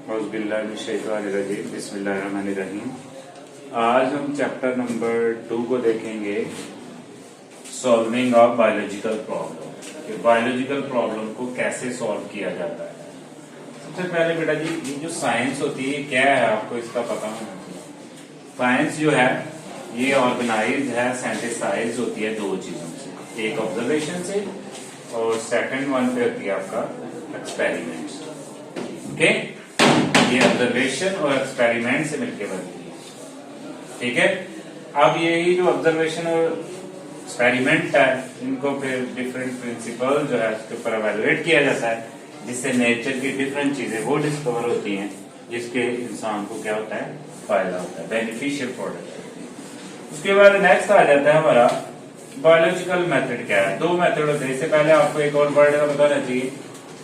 बिस्मिल्लाहिर्रहमानिर्रहीम। आज हम चैप्टर नंबर 2 को देखेंगे, solving of biological problem. Biological problem को कैसे सॉल्व किया जाता है। सबसे पहले बेटा जी, ये जो साइंस होती है क्या है, आपको इसका पता होना चाहिए। साइंस जो है ये ऑर्गेनाइज है, सेंटिसाइज होती है दो चीजों से, एक ऑब्जर्वेशन से और सेकंड वन पे होती है आपका एक्सपेरिमेंट्स। ओके, ये ऑब्जर्वेशन और एक्सपेरिमेंट से मिलकर बनती है। ठीक है, अब यही जो ऑब्जर्वेशन और एक्सपेरिमेंट है, इनको फिर डिफरेंट प्रिंसिपल जो है उसके ऊपर एवेलुएट किया जाता है, जिससे नेचर की डिफरेंट चीजें वो डिस्कवर होती हैं, जिसके इंसान को क्या होता है, फायदा होता है, बेनिफिशियल प्रोडक्ट होती है। उसके बाद नेक्स्ट आ जाता है हमारा बायोलॉजिकल मेथड। क्या है, दो मेथड होते हैं। इससे पहले आपको एक और वर्ड का बताना चाहिए,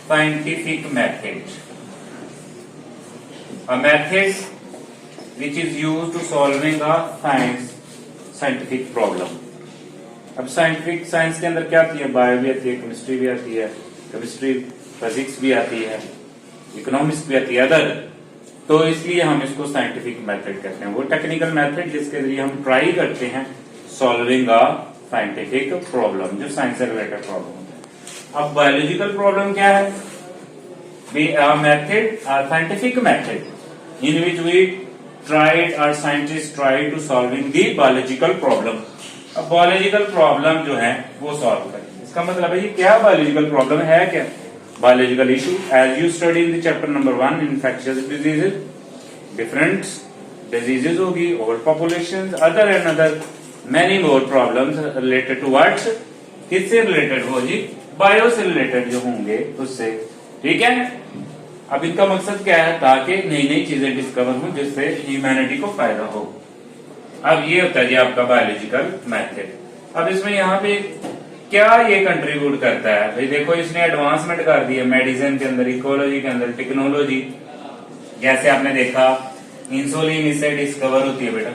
scientific method. A method which is used to solving a scientific problem। अब साइंटिफिक साइंस के अंदर क्या आती है, बायो भी आती है, केमिस्ट्री भी आती है, केमिस्ट्री फिजिक्स भी आती है, इकोनॉमिक्स भी आती है, अदर। तो इसलिए हम इसको साइंटिफिक मेथड कहते हैं। वो टेक्निकल मेथड जिसके जरिए हम ट्राई करते हैं सॉल्विंग अ साइंटिफिक प्रॉब्लम, जो साइंस से रिलेटेड प्रॉब्लम होता है। अब बायोलॉजिकल प्रॉब्लम क्या है, scientific method in which we tried, our scientists tried to solving the biological problem। अब बायोलॉजिकल प्रॉब्लम जो है वो सॉल्व करें। इसका मतलब है ये क्या बायोलॉजिकल प्रॉब्लम है, क्या biological issue as you study in the chapter number 1 infectious diseases. Different diseases होगी, over population, other and other many more problems related to what's, किससे रिलेटेड हो जी, बायो से रिलेटेड जो होंगे उससे। ठीक है, अब इनका मकसद क्या है, ताकि नई नई चीजें डिस्कवर हो जिससे ह्यूमैनिटी को फायदा हो। अब ये होता है जी आपका बायोलॉजिकल मेथड। अब इसमें यहाँ पे क्या ये कंट्रीब्यूट करता है, भाई देखो इसने एडवांसमेंट कर दी है मेडिसिन के अंदर, इकोलॉजी के अंदर, टेक्नोलॉजी। जैसे आपने देखा इंसुलिन इससे डिस्कवर होती है बेटा,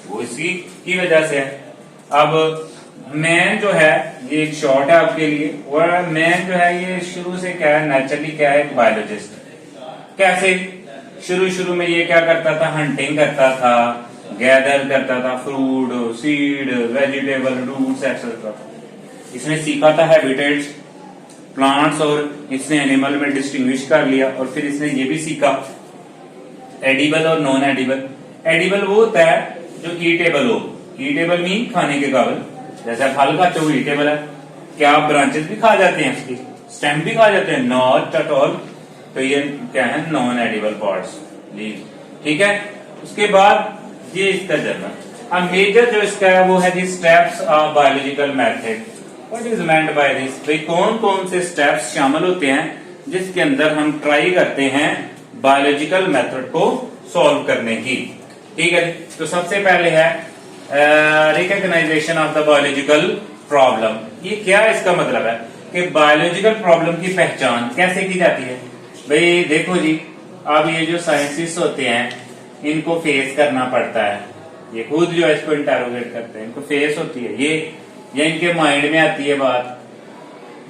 वो इसी की वजह से है। अब मैन जो है, ये एक शॉर्ट है आपके लिए, और मैन जो है ये शुरू से क्या है, नेचुरली क्या है, एक बायोलॉजिस्ट। कैसे शुरू में ये क्या करता था, हंटिंग करता था, गैदर करता था fruit, seed, vegetable, roots etcetera. इसने सीखा था हैबिटेट्स, प्लांट्स, और इसने एनिमल में डिस्टिंग्विश कर लिया। और फिर इसने ये भी सीखा एडिबल और नॉन एडिबल। एडिबल वो होता है जो ईटेबल हो, ईटेबल मीन खाने के काबिल। जैसे फल खाते हो ईटेबल है, क्या आप ब्रांचेस भी खा जाते हैं, इसकी स्टेम भी खा जाते हैं, नॉट एट ऑल। तो ये क्या है, नॉन एडिबल पार्ट्स, लीव। ठीक है, उसके बाद ये इसका जर्नल। अब मेजर जो इसका है वो है the steps of biological method. What is meant by this, भाई कौन कौन से स्टेप्स शामिल होते हैं जिसके अंदर हम ट्राई करते हैं बायोलॉजिकल मेथड को सॉल्व करने की। ठीक है, तो सबसे पहले है recognization of the biological problem. ये क्या इसका मतलब है कि बायोलॉजिकल प्रॉब्लम की पहचान कैसे की जाती है। भाई देखो जी, अब ये जो साइंटिस्ट होते हैं इनको फेस करना पड़ता है, ये खुद जो है इसको इंटरोगेट करते हैं, इनको फेस होती है ये, या इनके माइंड में आती है बात।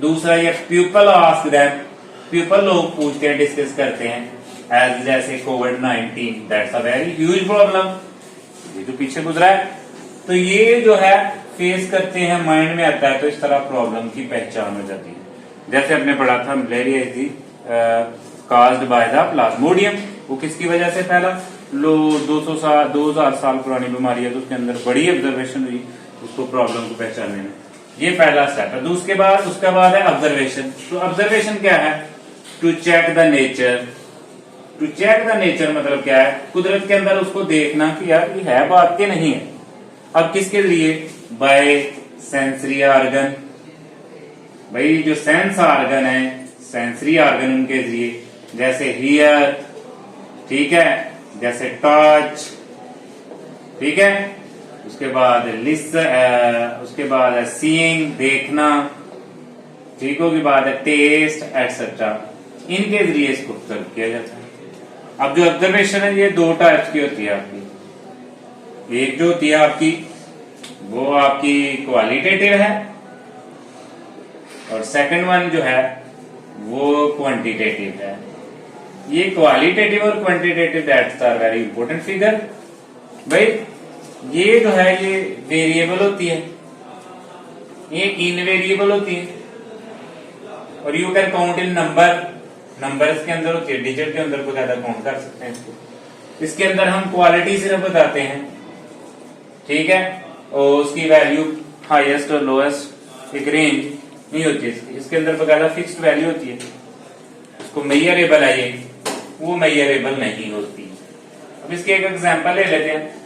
दूसरा ये पीपल आस्क दैम, पीपल लोग पूछते हैं, डिस्कस करते हैं, एज जैसे कोविड-19, that's a very huge problem, ये जो पीछे गुजरा है। तो ये जो है फेस करते हैं, माइंड में आता है, तो इस तरह प्रॉब्लम की पहचान हो जाती है। जैसे हमने पढ़ा था malaria is caused by the Plasmodium, वो किसकी वजह से फैला, 2000 साल पुरानी बीमारी है, तो उसके अंदर बड़ी ऑब्जर्वेशन हुई उसको प्रॉब्लम को पहचानने में। ये पहला स्टेप है। उसके बाद है ऑब्जर्वेशन। तो ऑब्जर्वेशन क्या है, to check the nature. To check the nature मतलब क्या है, कुदरत के अंदर उसको देखना कि यार ये है बात के नहीं है। अब किसके लिए, बाय सेंसरी ऑर्गन। भाई जो सेंस ऑर्गन है, सेंसरी ऑर्गन, उनके जरिए, जैसे हियर, ठीक है, जैसे टच, ठीक है, उसके बाद उसके बाद है सीइंग, देखना, ठीक हो, के बाद है टेस्ट एक्सेट्रा। इनके जरिए इसको ऑब्जर्व किया जाता है। अब जो ऑब्जर्वेशन है ये दो टाइप्स की होती है आपकी। एक जो होती है आपकी वो आपकी क्वालिटेटिव है, और सेकंड वन जो है वो क्वांटिटेटिव है। ये क्वालिटेटिव और quantitative that's are very important figure. भाई ये जो है ये वेरिएबल होती है, ये इनवेरिएबल होती है, और you can count in numbers के अंदर होती है, डिजिट के अंदर को ज्यादा काउंट कर सकते हैं इसको। इसके अंदर हम क्वालिटी सिर्फ बताते हैं, ठीक है, और उसकी वैल्यू हाईएस्ट और लोएस्ट एक रेंज नहीं होती है इसके अंदर, बकायदा फिक्स्ड वैल्यू होती है। इसको मेजरेबल है, ये वो मेजरेबल नहीं होती। अब इसके एक एग्जांपल ले लेते हैं।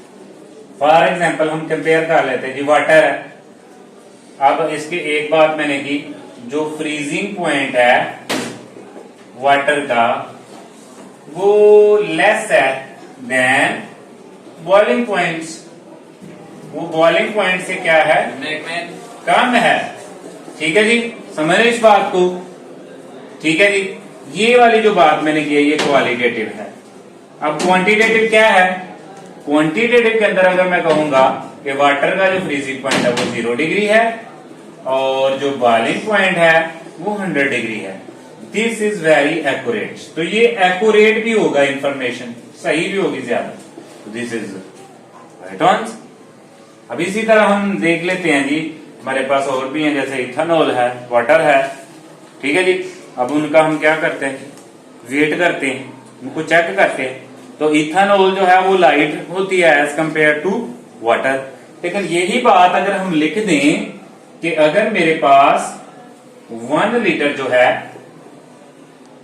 फॉर एग्जांपल हम कंपेयर कर लेते हैं जी, वाटर है। अब इसके एक बात मैंने की, जो फ्रीजिंग पॉइंट है वाटर का वो लेस है देन बॉइलिंग पॉइंट्स। वो बॉइलिंग पॉइंट से क्या है, कम है। ठीक है जी, समझ रहे इस बात को? ठीक है जी, ये वाली जो बात मैंने की है ये क्वालिटेटिव है। अब क्वांटिटेटिव क्या है? क्वांटिटेटिव के अंदर अगर मैं कहूंगा कि वाटर का जो फ्रीजिंग पॉइंट है वो 0 डिग्री है और जो बॉइलिंग पॉइंट है वो 100 डिग्री है। This is very accurate. तो ये एक्यूरेट भी होगा, इंफॉर्मेशन सही भी होगी ज्यादा। This is right answer. अब इसी तरह हम देख लेते हैं जी, हमारे पास और भी हैं, जैसे इथेनॉल है, वाटर है, ठीक है जी। अब उनका हम क्या करते हैं, वेट करते हैं, उनको चेक करते हैं। तो इथेनॉल जो है वो लाइट होती है एज कंपेयर टू वाटर। लेकिन यही बात अगर हम लिख दें कि अगर मेरे पास 1 लीटर जो है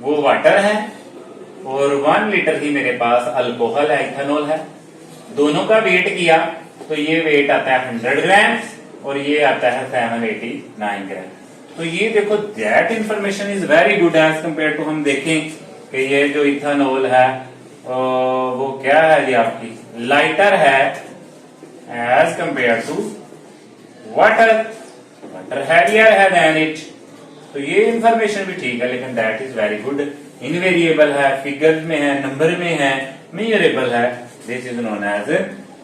वो वाटर है और 1 लीटर ही मेरे पास अल्कोहल है, इथेनॉल है, दोनों का वेट किया तो ये वेट आता है 100 ग्राम और ये आता है 789 ग्राम। तो ये देखो, that information is very good as compare to हम देखें कि ये जो इथेनॉल है वो क्या है जी, आपकी लाइटर है as compare to water. Water heavier है देन इट। तो ये इंफॉर्मेशन भी ठीक है, लेकिन that is very good. Invariable है, फिगर में है, नंबर में है, मेजरेबल है। This is known as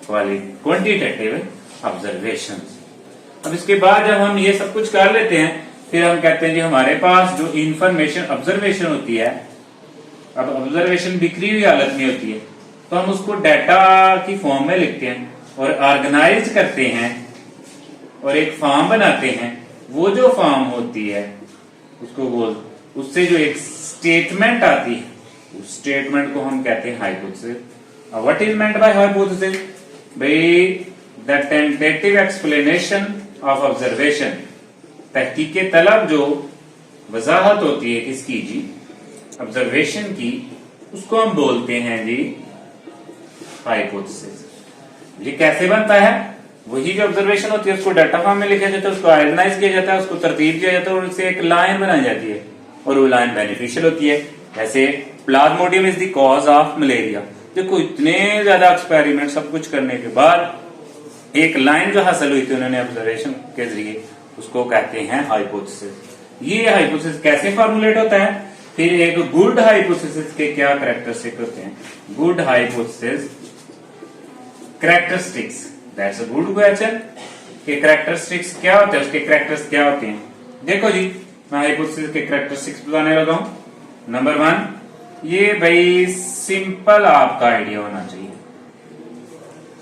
quantitative observation. अब इसके बाद जब हम ये सब कुछ कर लेते हैं, फिर हम कहते हैं जी हमारे पास जो इंफॉर्मेशन ऑब्जर्वेशन होती है, अब ऑब्जर्वेशन बिखरी हुई हालत में होती है, तो हम उसको डाटा की फॉर्म में लिखते हैं और ऑर्गेनाइज करते हैं और एक फॉर्म बनाते हैं। वो जो फॉर्म होती है उसको उससे जो एक स्टेटमेंट आती है, उस स्टेटमेंट को हम कहते हैं hypothesis. What is meant by hypothesis? भाई the tentative explanation of observation, तहकीके तलब जो वजाहत होती है किसकी जी, ऑब्जर्वेशन की, उसको हम बोलते हैं जी हाइपोथेसिस। ये कैसे बनता है? वही जो ऑब्जर्वेशन होती है उसको डाटा फॉर्म में लिखा जाता है, उसको ऑर्गेनाइज किया जाता है, उसको तरतीब किया जाता है और उससे एक लाइन बनाई जाती है और वो लाइन बेनिफिशियल होती है। जैसे Plasmodium is the cause of malaria. देखो, इतने ज्यादा एक्सपेरिमेंट सब कुछ करने के बाद एक लाइन जो हासिल हुई थी उन्होंने ऑब्जर्वेशन के जरिए, उसको कहते हैं हाइपोथेसिस। ये हाइपोथेसिस कैसे फॉर्मुलेट होता है? फिर एक गुड हाइपोथेसिस के क्या कैरेक्टरिस्टिक होते हैं? Good hypothesis characteristics, that's a good question. के कैरेक्टरिस्टिक्स क्या होते हैं, उसके कैरेक्टर्स क्या होते हैं? देखो जी, मैं हाइपोथेसिस के कैरेक्टरिस्टिक्स बताने लगा हूं। नंबर 1, ये भाई सिंपल आपका आइडिया होना चाहिए।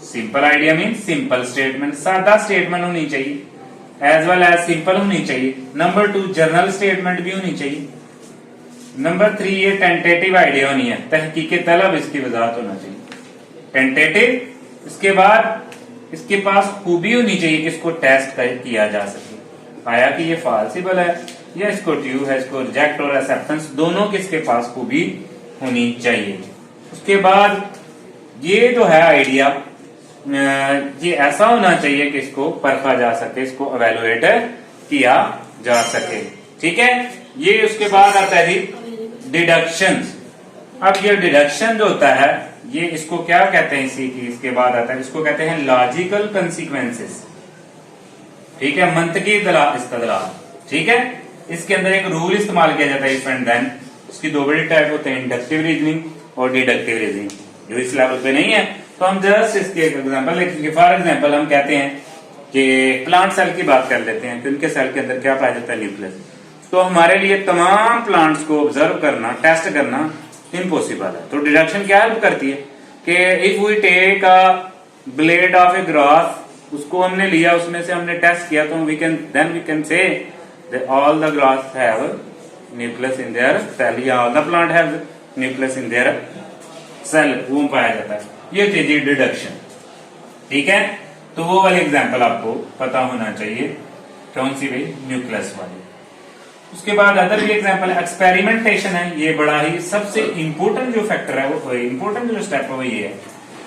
Simple idea mean simple statement, सादा स्टेटमेंट होनी चाहिए, एज वेल एज सिंपल होनी चाहिए। नंबर 2, जनरल स्टेटमेंट भी होनी चाहिए। नंबर 3, ये टेंटेटिव आइडिया होनी है, तहकीके तलब इसकी वजाहत होना चाहिए। टेंटेटिव, इसके बाद इसके पास खूबी होनी चाहिए कि इसको टेस्ट किया जा सके, पाया कि ये पॉसिबल है या इसको ट्रू है, इसको रिजेक्ट और एक्सेप्टेंस दोनों किसके पास खूबी होनी चाहिए। उसके बाद ये जो है आइडिया, ये ऐसा होना चाहिए कि इसको परखा जा सके, इसको एवेलुएट किया जा सके। ठीक है, ये उसके बाद आता है जी डिडक्शन। अब ये डिडक्शन जो होता है, ये इसको क्या कहते हैं, इसी की इसके बाद आता है, इसको कहते हैं लॉजिकल कंसिक्वेंसेस। ठीक है, मंतकी इस्तदलाल। ठीक है, इसके अंदर एक रूल इस्तेमाल किया जाता है, इफ एंड देन। इसकी 2 बड़े टाइप होते हैं, इंडक्टिव रीजनिंग और डिडक्टिव रीजनिंग। जो इस लेवल पे नहीं है तो हम जस्ट इसके एक एग्जांपल लिखेंगे। फॉर एग्जांपल हम कहते हैं कि प्लांट सेल की बात कर लेते हैं कि उनके सेल के अंदर क्या पाया जाता है, न्यूक्लियस। तो हमारे लिए तमाम प्लांट्स को ऑब्जर्व करना, टेस्ट करना इम्पॉसिबल है। तो डिडक्शन क्या हेल्प करती है कि if we take a blade of a grass, उसको हमने लिया, उसमें से हमने टेस्ट किया, तो we can say all the grass have nucleus in their cell, या all the plant have nucleus in their cell, वो पाया जाता है। ये थी जी डिडक्शन। ठीक है, तो वो वाली एग्जांपल आपको पता होना चाहिए, कौन सी भाई, न्यूक्लियस वाली। उसके बाद अदर भी एग्जांपल एक्सपेरिमेंटेशन है, ये बड़ा ही सबसे इंपॉर्टेंट जो फैक्टर है, वो इंपॉर्टेंट जो स्टेप है वो ये है,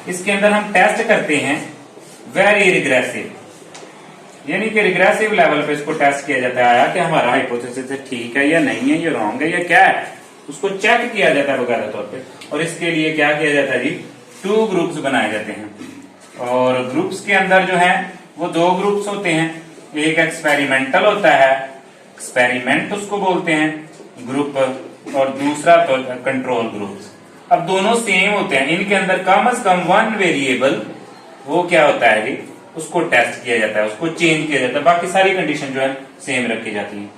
इसके अंदर हम टेस्ट करते हैं वेरी रिग्रेसिव, यानी कि रिग्रेसिव लेवल पे इसको टेस्ट किया जाता है कि हमारा हाइपोथेसिस ठीक है या नहीं है, या रॉन्ग है या क्या है, उसको चेक किया जाता है वगैरह तौर पे। और इसके लिए क्या किया जाता है जी, 2 ग्रुप्स बनाए जाते हैं, और ग्रुप्स के अंदर जो है वो 2 ग्रुप्स होते हैं, एक एक्सपेरिमेंटल होता है, एक्सपेरिमेंट उसको बोलते हैं ग्रुप, और दूसरा तो कंट्रोल ग्रुप। अब दोनों सेम होते हैं, इनके अंदर कम से कम 1 वेरिएबल वो क्या होता है जी, उसको टेस्ट किया जाता है, उसको चेंज किया जाता है, बाकी सारी कंडीशन जो है सेम रखी जाती है।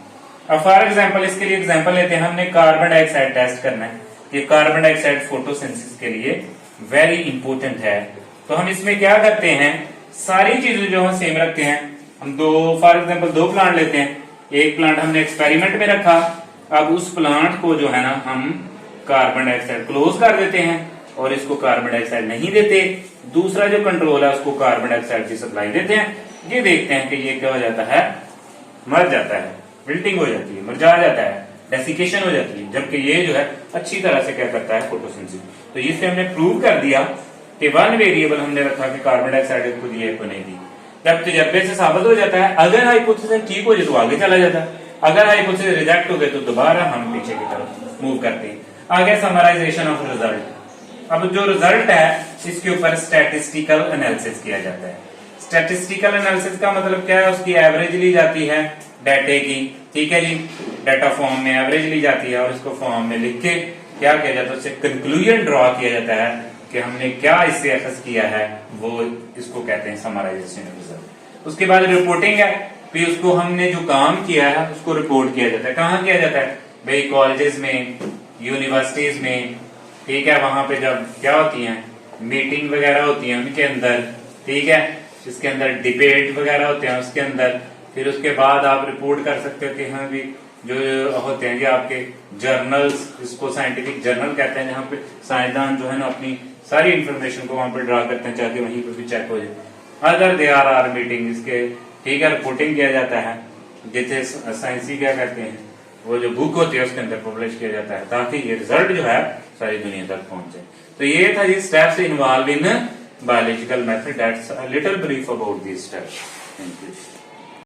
अब फॉर एग्जांपल, इसके लिए एग्जांपल लेते हैं, हमने कार्बन डाइऑक्साइड टेस्ट करना है। ये कार्बन डाइऑक्साइड फोटोसिंथेसिस के लिए वेरी इंपॉर्टेंट है। तो हम इसमें क्या करते हैं, सारी चीजें जो हम सेम रखते हैं। हम फॉर एग्जांपल 2 प्लांट लेते हैं, एक प्लांट हमने एक्सपेरिमेंट में रखा, अब उस प्लांट को जो है ना हम कार्बन डाइऑक्साइड क्लोज कर देते हैं और इसको कार्बन डाइऑक्साइड नहीं देते, दूसरा जो कंट्रोल है उसको कार्बन डाइऑक्साइड की सप्लाई देते हैं। ये देखते हैं कि ये क्या हो जाता है, मर जाता है, विल्टिंग हो जाती है, मुरझा जाता है, डेसिकेशन हो जाती है, जबकि ये जो है अच्छी तरह से क्या करता है, फोटोसिंथेसिस। तो इससे हमने प्रूव कर दिया कि 1 वेरिएबल हमने रखा कि कार्बन डाइऑक्साइड को दिए को नहीं दी। जब तजर्बे से साबित हो जाता है, अगर हाइपोथेसिस ठीक हो जाए तो आगे चला जाता है, अगर हाइपोथेसिस रिजेक्ट हो गए तो दोबारा हम पीछे की तरफ मूव करते हैं। आगे समराइजेशन ऑफ रिजल्ट। अब जो रिजल्ट है इसके ऊपर स्टैटिस्टिकल एनालिसिस किया जाता है। स्टैटिस्टिकल एनालिसिस का मतलब क्या है, उसकी एवरेज ली जाती है डाटे की, ठीक है जी, डाटा फॉर्म में एवरेज ली जाती है और इसको फॉर्म में लिख के क्या किया जाता है, उससे कंक्लूजन ड्रॉ किया जाता है कि हमने क्या इससे अखज किया है, वो इसको कहते हैं समराइजेशन रिजल्ट। उसके बाद रिपोर्टिंग है, फिर उसको हमने जो काम किया है उसको रिपोर्ट किया जाता है। कहाँ किया जाता है भाई, कॉलेजेस में, यूनिवर्सिटीज में, ठीक है, वहां पे जब क्या होती है, मीटिंग वगैरह होती है उनके अंदर, ठीक है, जिसके अंदर डिबेट वगैरह होते हैं उसके अंदर, फिर उसके बाद आप रिपोर्ट कर सकते हो कि हाँ भी जो होते हैं जी आपके जर्नल्स, इसको साइंटिफिक जर्नल कहते हैं, जहाँ पे साइंसदान जो है ना अपनी सारी इंफॉर्मेशन को वहां पे ड्रा करते हैं, चाहे वहीं पे भी चेक हो जाए। अदर दे आर मीटिंग, इसके ठीक है रिपोर्टिंग किया जाता है, जैसे साइंसी क्या करते हैं, वो जो बुक होती है उसके अंदर पब्लिश किया जाता है, ताकि ये रिजल्ट जो है सारी दुनिया तक पहुंचे। तो ये था जी steps involve in biological method, that's a little brief about this steps. Thank you.